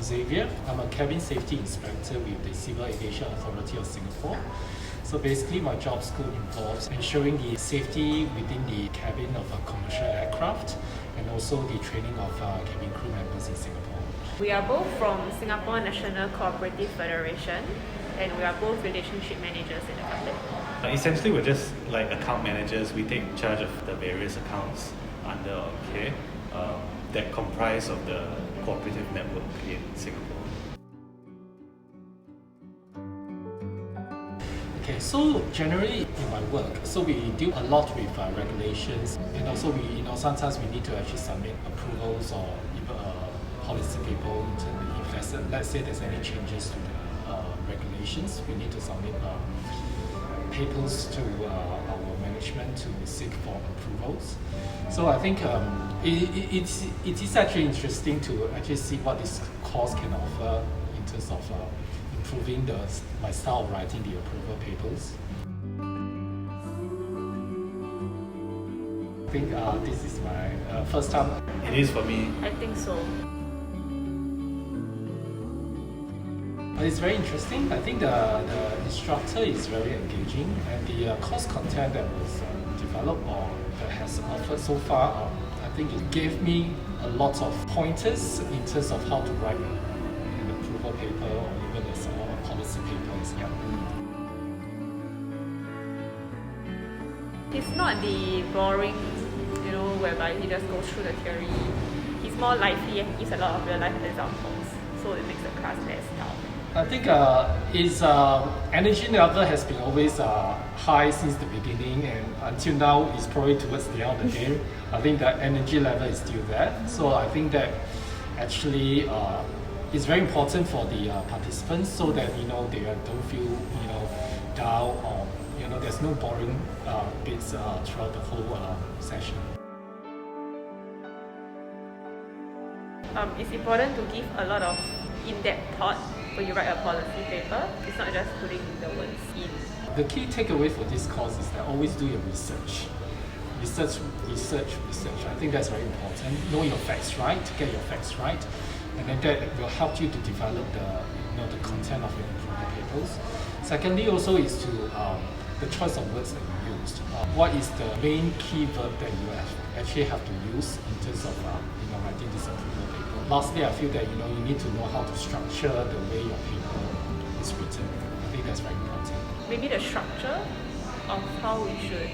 Xavier. I'm a cabin safety inspector with the Civil Aviation Authority of Singapore. So basically my job scope involves ensuring the safety within the cabin of a commercial aircraft and also the training of cabin crew members in Singapore. We are both from Singapore National Cooperative Federation and we are both relationship managers in the company. Essentially, we're just like account managers. We take charge of the various accounts under our care that comprise of the cooperative network in Singapore. Okay, so generally in my work, so we deal a lot with regulations, and also sometimes we need to actually submit approvals or even policy paper if let's say there's any changes to the regulations, we need to submit papers to our management to seek for approvals. So I think it is actually interesting to actually see what this course can offer in terms of improving my style of writing the approval papers. I think this is my first time. It is for me. I think so. It's very interesting. I think the instructor is very engaging, and the course content that was developed or that has offered so far, I think it gave me a lot of pointers in terms of how to write an approval paper or even a policy papers. Yeah. It's not the boring, whereby he just goes through the theory. He's more lively and gives a lot of real life examples, so it makes the class less dull. I think his energy level has been always high since the beginning, and until now it's probably towards the end of the day. I think that energy level is still there. So I think that actually is very important for the participants, so that they don't feel down, or there's no boring bits throughout the whole session. It's important to give a lot of in-depth thought when you write a policy paper. It's not just putting the words in. The key takeaway for this course is that always do your research. Research. I think that's very important. Know your facts right, get your facts right, and then that will help you to develop the content of your approval papers. Secondly, also is to the choice of words that you used. What is the main key verb that you actually have to use in terms of writing this approval paper? Lastly, I feel that you need to know how to structure the way your paper is written. I think that's very important. Maybe the structure of how we should,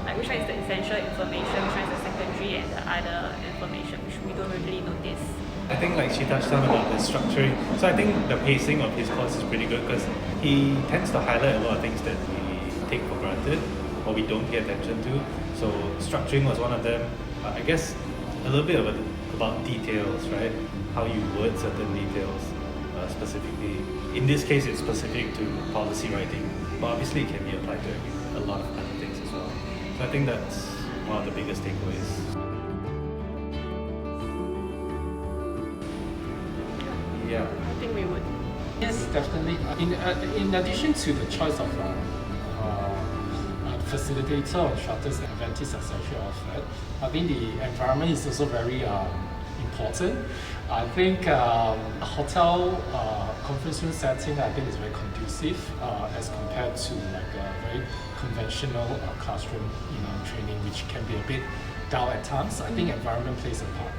like which one is the essential information, which one is the secondary, and the other information which we don't really notice. I think like she touched on about the structuring. So I think the pacing of his course is pretty good because he tends to highlight a lot of things that we take for granted or we don't pay attention to. So structuring was one of them. I guess a little bit about details, right? How you word certain details specifically. In this case, it's specific to policy writing, but obviously it can be applied to a lot of other things as well. So I think that's one of the biggest takeaways. Yeah. I think we would. Yes, definitely. In addition to the choice of facilitator or instructors that Aventis has actually offered, I think the environment is also very important. I think a hotel conference room setting, I think, is very conducive as compared to like a very conventional classroom training, which can be a bit dull at times. I think environment plays a part.